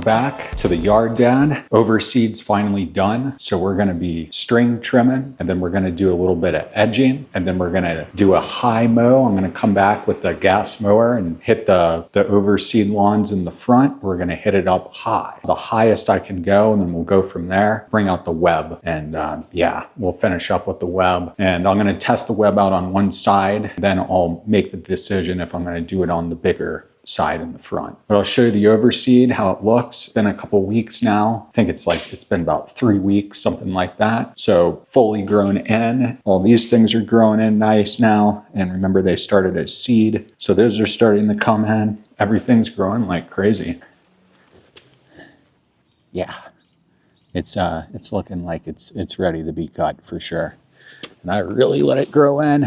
back to the yard, Dad. Overseed's finally done. So we're gonna be string trimming, and then we're gonna do a little bit of edging, and then we're gonna do a high mow. I'm gonna come back with the gas mower and hit the overseed lawns in the front. We're gonna hit it up high, the highest I can go, and then we'll go from there, bring out the Webb, and yeah, we'll finish up with the Webb. And I'm gonna test the Webb out on one side, then I'll make the decision if I'm gonna do it on the bigger side in the front. But I'll show you the overseed, how it looks. It's been a couple weeks now. I think it's been about 3 weeks, something like that. So fully grown in. All these things are growing in nice now. And remember, they started as seed. So those are starting to come in. Everything's growing like crazy. Yeah, it's looking like it's ready to be cut for sure. And I really let it grow in.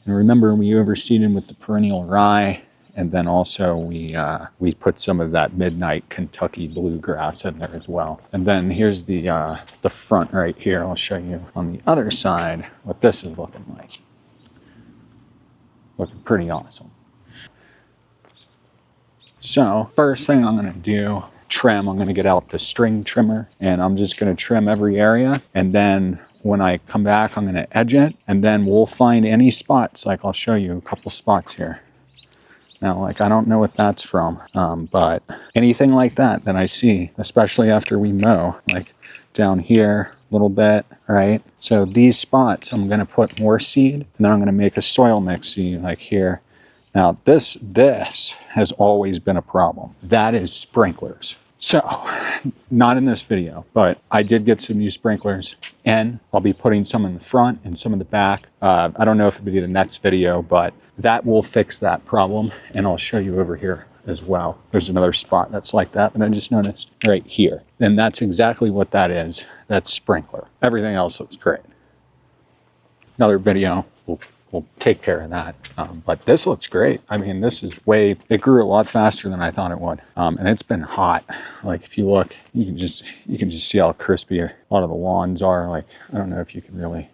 And remember, we overseeded with the perennial rye. And then also we put some of that midnight Kentucky bluegrass in there as well. And then here's the front right here. I'll show you on the other side what this is looking like. Looking pretty awesome. So first thing I'm gonna do, trim. I'm gonna get out the string trimmer and I'm just gonna trim every area. And then when I come back, I'm gonna edge it. And then we'll find any spots, like I'll show you a couple spots here. Now, like, I don't know what that's from, but anything like that I see, especially after we mow, like down here a little bit, right? So these spots, I'm gonna put more seed, and then I'm gonna make a soil mix seed like here. Now, this has always been a problem. That is sprinklers. So, not in this video, but I did get some new sprinklers, and I'll be putting some in the front and some in the back. I don't know if it'll be the next video, but that will fix that problem, and I'll show you over here as well. There's another spot that's like that I just noticed right here. And that's exactly what that is. That's sprinkler. Everything else looks great. Another video, we'll take care of that. But this looks great. I mean, this is it grew a lot faster than I thought it would. And it's been hot. Like if you look, you can just see how crispy a lot of the lawns are. Like, I don't know if you can really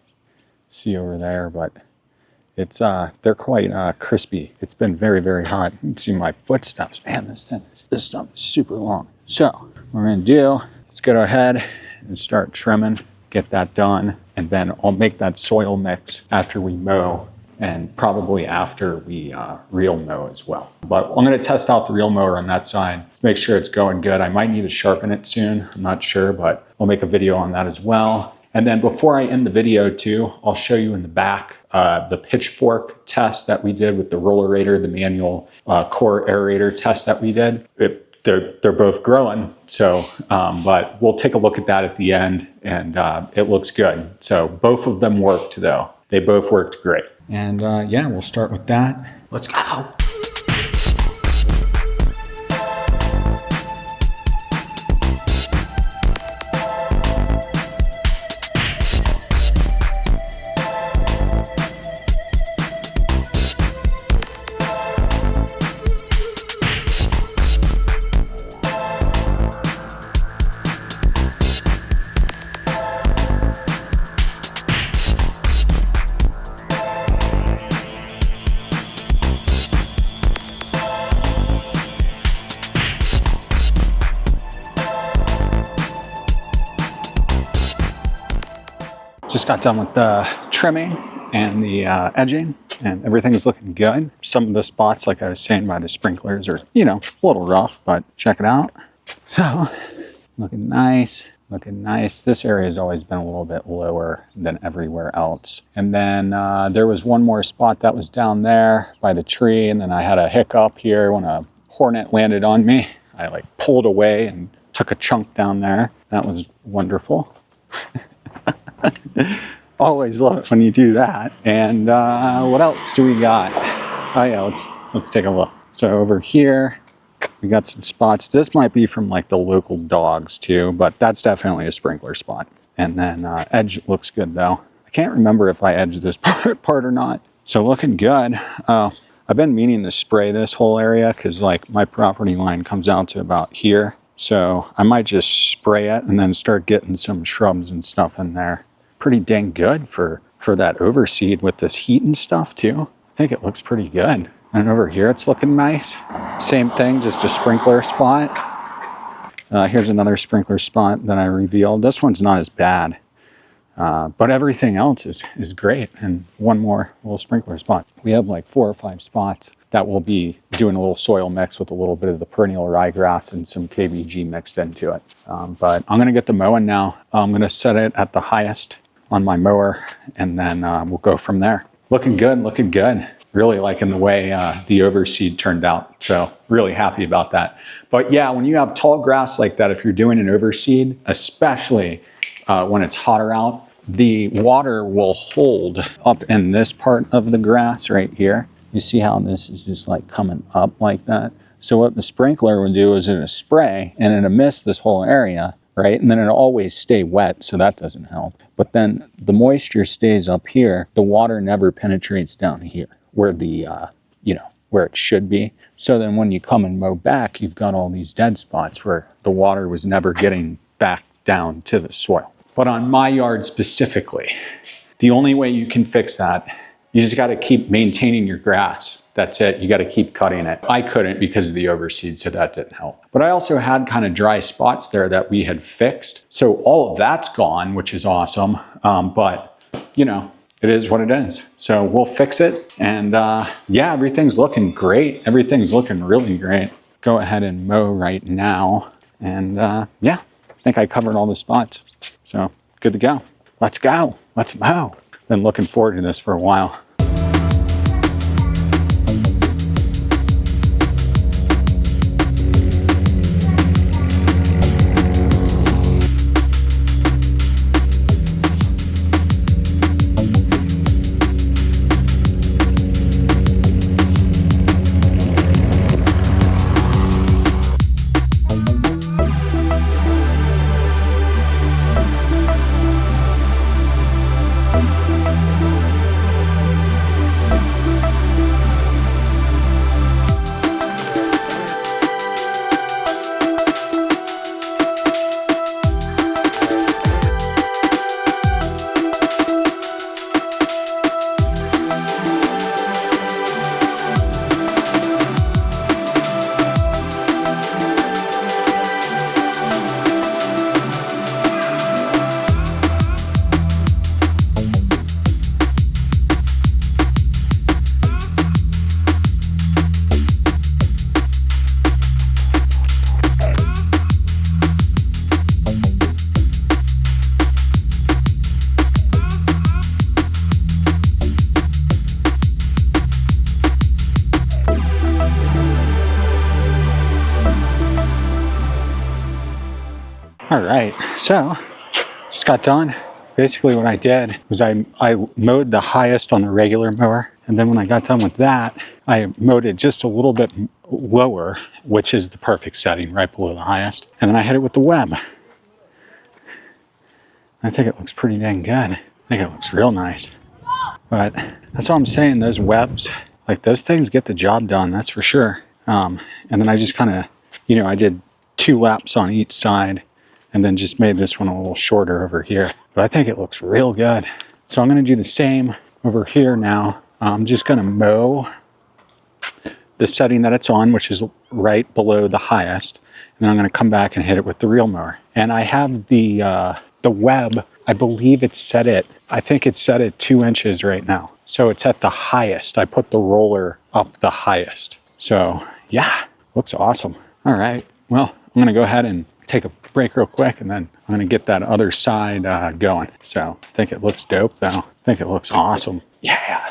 see over there, but they're quite crispy. It's been very, very hot. You can see my footsteps. Man, this stuff is super long. So what we're gonna do, let's go ahead and start trimming, get that done. And then I'll make that soil mix after we mow and probably after we reel mow as well. But I'm gonna test out the reel mower on that side, make sure it's going good. I might need to sharpen it soon, I'm not sure, but I'll make a video on that as well. And then before I end the video too, I'll show you in the back the pitchfork test that we did with the rollerator, the manual core aerator test that we did. They're both growing, so but we'll take a look at that at the end, and it looks good. So both of them worked though. They both worked great. And yeah, we'll start with that. Let's go. Just got done with the trimming and the edging, and everything is looking good. Some of the spots, like I was saying, by the sprinklers are, you know, a little rough, but check it out. So, looking nice, looking nice. This area has always been a little bit lower than everywhere else. And then there was one more spot that was down there by the tree, and then I had a hiccup here when a hornet landed on me. I like pulled away and took a chunk down there. That was wonderful. Always love it when you do that. And what else do we got? Oh yeah, let's take a look. So over here, we got some spots. This might be from like the local dogs too, but that's definitely a sprinkler spot. And then edge looks good though. I can't remember if I edged this part or not. So looking good. I've been meaning to spray this whole area because like my property line comes out to about here. So I might just spray it and then start getting some shrubs and stuff in there. Pretty dang good for that overseed with this heat and stuff too. I think it looks pretty good. And over here it's looking nice. Same thing, just a sprinkler spot. Here's another sprinkler spot that I revealed. This one's not as bad, but everything else is great. And one more little sprinkler spot. We have like 4 or 5 spots that we'll be doing a little soil mix with a little bit of the perennial ryegrass and some KVG mixed into it. But I'm gonna get the mowing now. I'm gonna set it at the highest on my mower, and then we'll go from there. Looking good, looking good. Really liking the way the overseed turned out. So really happy about that. But yeah, when you have tall grass like that, if you're doing an overseed, especially when it's hotter out, the water will hold up in this part of the grass right here. You see how this is just like coming up like that? So what the sprinkler would do is it'll spray and it'll mist this whole area, right? And then it'll always stay wet, so that doesn't help. But then the moisture stays up here. The water never penetrates down here where the, where it should be. So then when you come and mow back, you've got all these dead spots where the water was never getting back down to the soil. But on my yard specifically, the only way you can fix that, you just got to keep maintaining your grass. That's it. You got to keep cutting it. I couldn't because of the overseed, so that didn't help. But I also had kind of dry spots there that we had fixed. So all of that's gone, which is awesome. But, it is what it is. So we'll fix it. And yeah, everything's looking great. Everything's looking really great. Go ahead and mow right now. And yeah, I think I covered all the spots. So good to go. Let's go. Let's mow. Been looking forward to this for a while. All right, so just got done. Basically what I did was I mowed the highest on the regular mower. And then when I got done with that, I mowed it just a little bit lower, which is the perfect setting, right below the highest. And then I hit it with the Webb. I think it looks pretty dang good. I think it looks real nice. But that's all I'm saying, those Webbs, like those things get the job done, that's for sure. And then I just kind of, I did 2 laps on each side and then just made this one a little shorter over here. But I think it looks real good. So I'm gonna do the same over here now. I'm just gonna mow the setting that it's on, which is right below the highest. And then I'm gonna come back and hit it with the reel mower. And I have the Webb, I believe it's set at, I think it's set at 2 inches right now. So it's at the highest. I put the roller up the highest. So yeah, looks awesome. All right, well, I'm gonna go ahead and take a break real quick, and then I'm gonna get that other side going. So I think it looks dope though. I think it looks awesome. Yeah.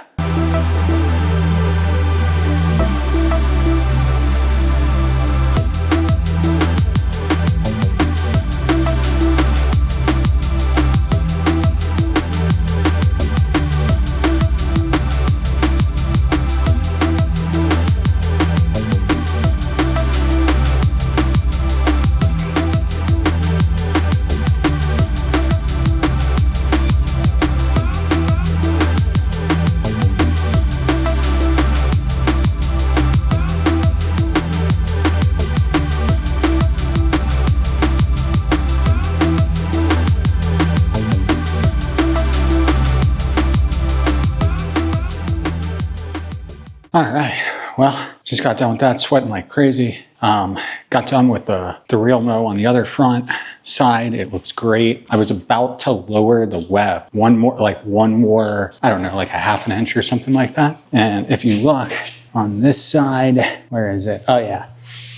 All right, well, just got done with that, sweating like crazy. Got got done with the real mow on the other front side. It looks great. I was about to lower the web one more, I don't know, like a half an inch or something like that. And if you look on this side, where is it? Oh yeah,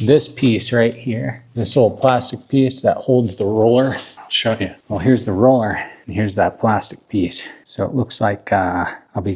this piece right here, this little plastic piece that holds the roller. I'll show you. Well, here's the roller and here's that plastic piece. So it looks like I'll be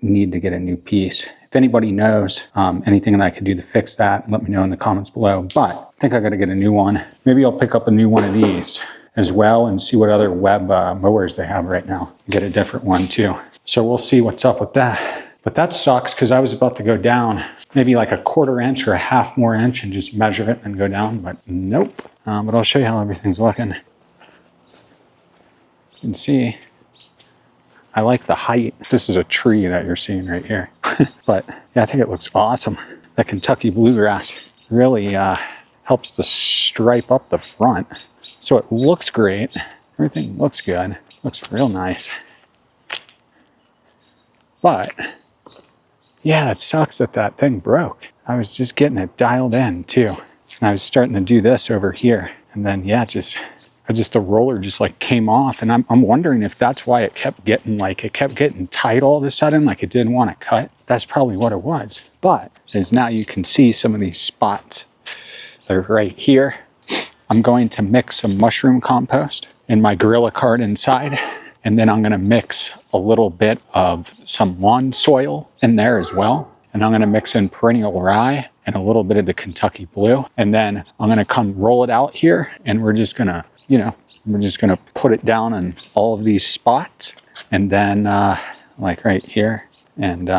need to get a new piece. If anybody knows anything that I could do to fix that, let me know in the comments below. But I think I got to get a new one. Maybe I'll pick up a new one of these as well and see what other Webb mowers they have right now. Get a different one too. So we'll see what's up with that. But that sucks because I was about to go down maybe like a 1/4 inch or a half more inch and just measure it and go down, but nope. But I'll show you how everything's looking. You can see, I like the height. This is a tree that you're seeing right here. But yeah, I think it looks awesome. That Kentucky bluegrass really helps to stripe up the front. So it looks great. Everything looks good. Looks real nice. But yeah, it sucks that that thing broke. I was just getting it dialed in too. And I was starting to do this over here. And then yeah, the roller just like came off, and I'm wondering if that's why it kept getting tight all of a sudden, like it didn't want to cut. That's probably what it was. But as now you can see some of these spots that are right here. I'm going to mix some mushroom compost in my gorilla cart inside, and then I'm going to mix a little bit of some lawn soil in there as well. And I'm going to mix in perennial rye and a little bit of the Kentucky blue. And then I'm going to come roll it out here, and we're just going to put it down in all of these spots. And then like right here and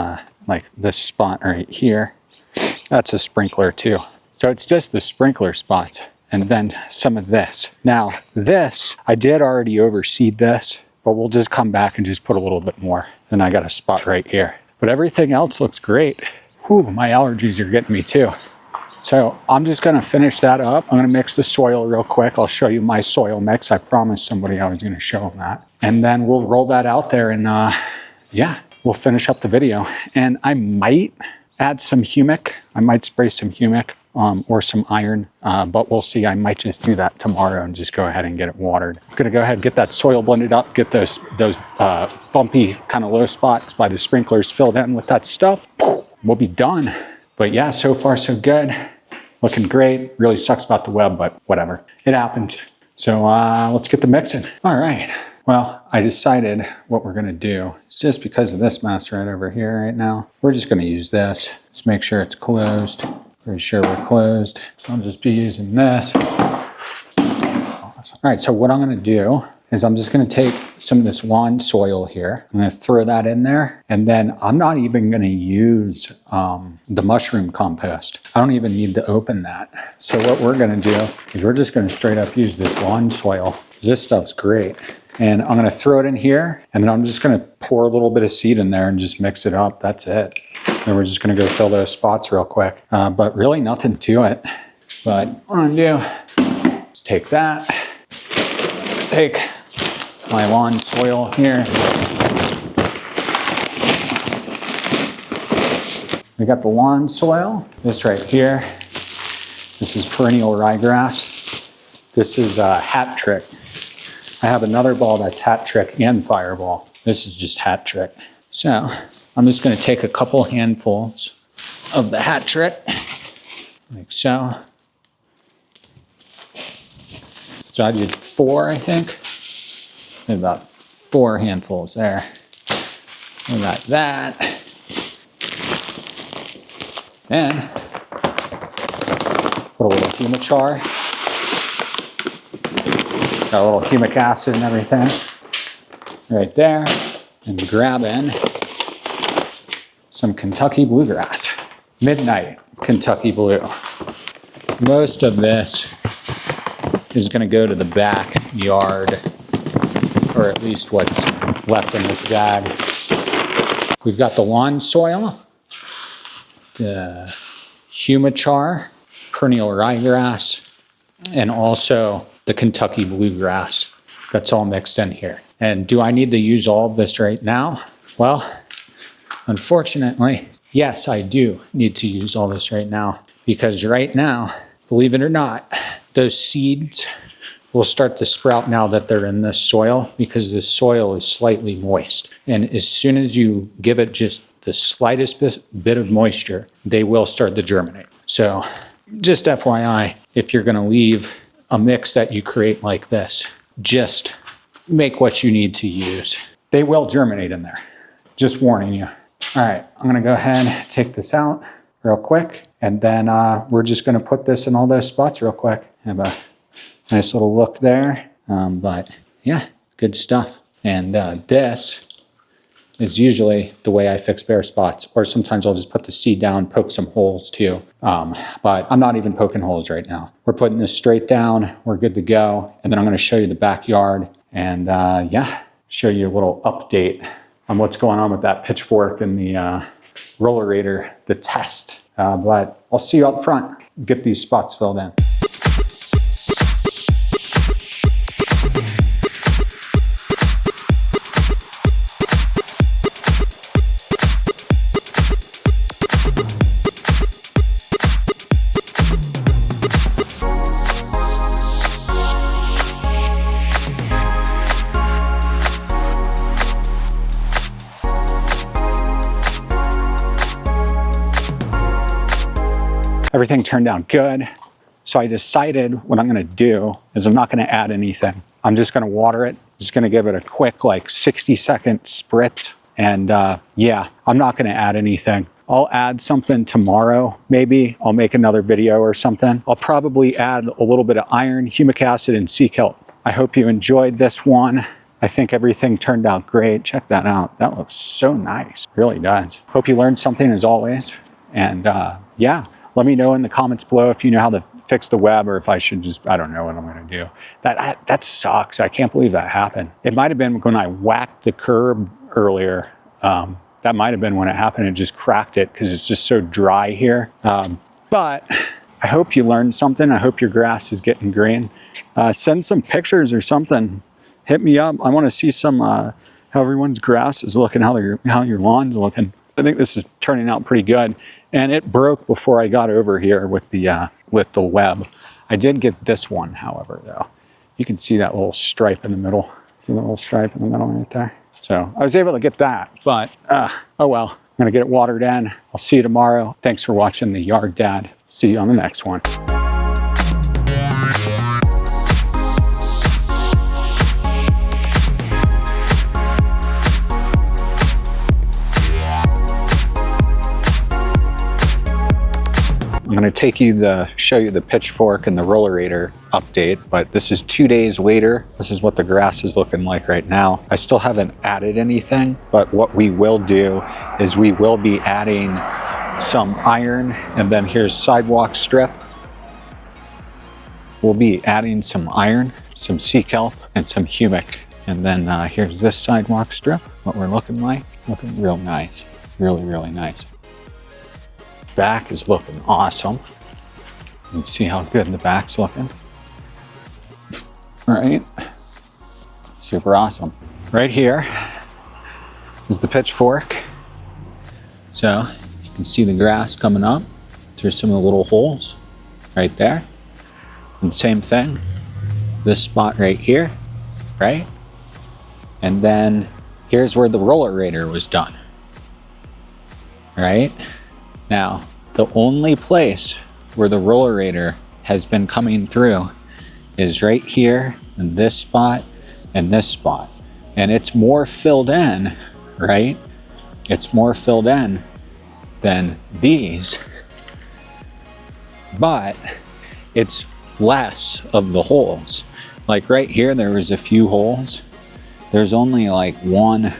like this spot right here, that's a sprinkler too. So it's just the sprinkler spots. And then some of this. Now this, I did already overseed this, but we'll just come back and just put a little bit more. And I got a spot right here. But everything else looks great. Whew, my allergies are getting me too. So I'm just gonna finish that up. I'm gonna mix the soil real quick. I'll show you my soil mix. I promised somebody I was gonna show them that. And then we'll roll that out there and yeah, we'll finish up the video. And I might add some humic. I might spray some humic or some iron, but we'll see. I might just do that tomorrow and just go ahead and get it watered. I'm gonna go ahead and get that soil blended up, get those bumpy kind of low spots by the sprinklers filled in with that stuff. We'll be done. But yeah, so far so good. Looking great. Really sucks about the web, but whatever. It happens. So let's get the mixing. All right. Well, I decided what we're gonna do. It's just because of this mess right over here right now. We're just gonna use this. Let's make sure it's closed. Pretty sure we're closed. I'll just be using this. Awesome. All right, so what I'm gonna do is I'm just gonna take some of this lawn soil here. I'm gonna throw that in there. And then I'm not even gonna use the mushroom compost. I don't even need to open that. So what we're gonna do is we're just gonna straight up use this lawn soil. This stuff's great. And I'm gonna throw it in here, and then I'm just gonna pour a little bit of seed in there and just mix it up. That's it. And we're just gonna go fill those spots real quick. But really nothing to it. But what I'm gonna do is take that, take my lawn soil here. We got the lawn soil, this right here. This is perennial ryegrass. This is Hat Trick. I have another ball that's Hat Trick and Fireball. This is just Hat Trick. So I'm just gonna take a couple handfuls of the Hat Trick, like so. So I did 4, I think. Maybe about 4 handfuls there. We got that. And put a little humichar. Got a little humic acid and everything right there. And grab in some Kentucky bluegrass. Midnight Kentucky blue. Most of this is gonna go to the backyard, or at least what's left in this bag. We've got the lawn soil, the humichar, perennial ryegrass, and also the Kentucky bluegrass. That's all mixed in here. And do I need to use all of this right now? Well, unfortunately, yes, I do need to use all this right now, because right now believe it or not, those seeds will start to sprout now that they're in the soil, because the soil is slightly moist. And as soon as you give it just the slightest bit of moisture, they will start to germinate. So just FYI, if you're gonna leave a mix that you create like this, just make what you need to use. They will germinate in there, just warning you. All right, I'm gonna go ahead and take this out real quick, and then we're just gonna put this in all those spots real quick. Have a nice little look there, but yeah, good stuff. And this is usually the way I fix bare spots, or sometimes I'll just put the seed down, poke some holes too. But I'm not even poking holes right now. We're putting this straight down, we're good to go. And then I'm gonna show you the backyard and yeah, show you a little update on what's going on with that pitchfork and the rollerator, the test. But I'll see you up front, get these spots filled in. Everything turned out good. So I decided what I'm gonna do is I'm not gonna add anything. I'm just gonna water it. Just gonna give it a quick like 60-second spritz. And yeah, I'm not gonna add anything. I'll add something tomorrow, maybe. I'll make another video or something. I'll probably add a little bit of iron, humic acid, and sea kelp. I hope you enjoyed this one. I think everything turned out great. Check that out. That looks so nice, it really does. Hope you learned something as always. And yeah. Let me know in the comments below if you know how to fix the web, or if I should just, I don't know what I'm gonna do. That sucks. I can't believe that happened. It might've been when I whacked the curb earlier. That might've been when it happened. It just cracked it because it's just so dry here. But I hope you learned something. I hope your grass is getting green. Send some pictures or something. Hit me up. I wanna see some, how everyone's grass is looking, how your lawn's looking. I think this is turning out pretty good. And it broke before I got over here with the web. I did get this one, however, though. You can see that little stripe in the middle. See the little stripe in the middle right there? So I was able to get that, but oh well. I'm gonna get it watered in. I'll see you tomorrow. Thanks for watching The Yard Dad. See you on the next one. I'm going to take you show you the pitchfork and the rollerator update, but this is 2 days later. This is what the grass is looking like right now. I still haven't added anything, but what we will do is we will be adding some iron, and then here's sidewalk strip. We'll be adding some iron, some sea kelp, and some humic. And then here's this sidewalk strip, what we're looking like. Looking real nice, really, really nice. Back is looking awesome. You can see how good the back's looking. All right, super awesome. Right here is the pitchfork. So you can see the grass coming up through some of the little holes right there. And same thing, this spot right here, right? And then here's where the rollerator was done, right? Now, the only place where the rollerator has been coming through is right here, in this spot, and this spot. And it's more filled in, right? It's more filled in than these, but it's less of the holes. Like right here, there was a few holes. There's only like 1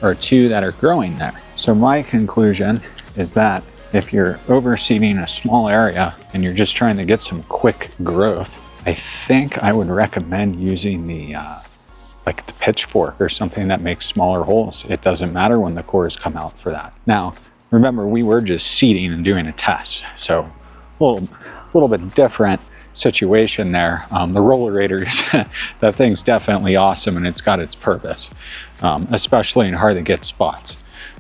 or 2 that are growing there. So my conclusion is that if you're overseeding a small area and you're just trying to get some quick growth, I think I would recommend using the like the pitchfork or something that makes smaller holes. It doesn't matter when the cores come out for that. Now, remember, we were just seeding and doing a test, so a little bit different situation there. The rollerator, that thing's definitely awesome, and it's got its purpose, especially in hard to get spots.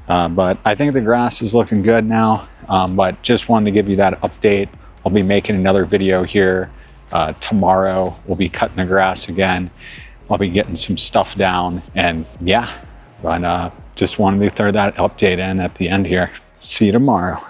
But I think the grass is looking good now, but just wanted to give you that update I'll be making another video here tomorrow. We'll be cutting the grass again. I'll be getting some stuff down, and yeah, but just wanted to throw that update in at the end here. See you tomorrow.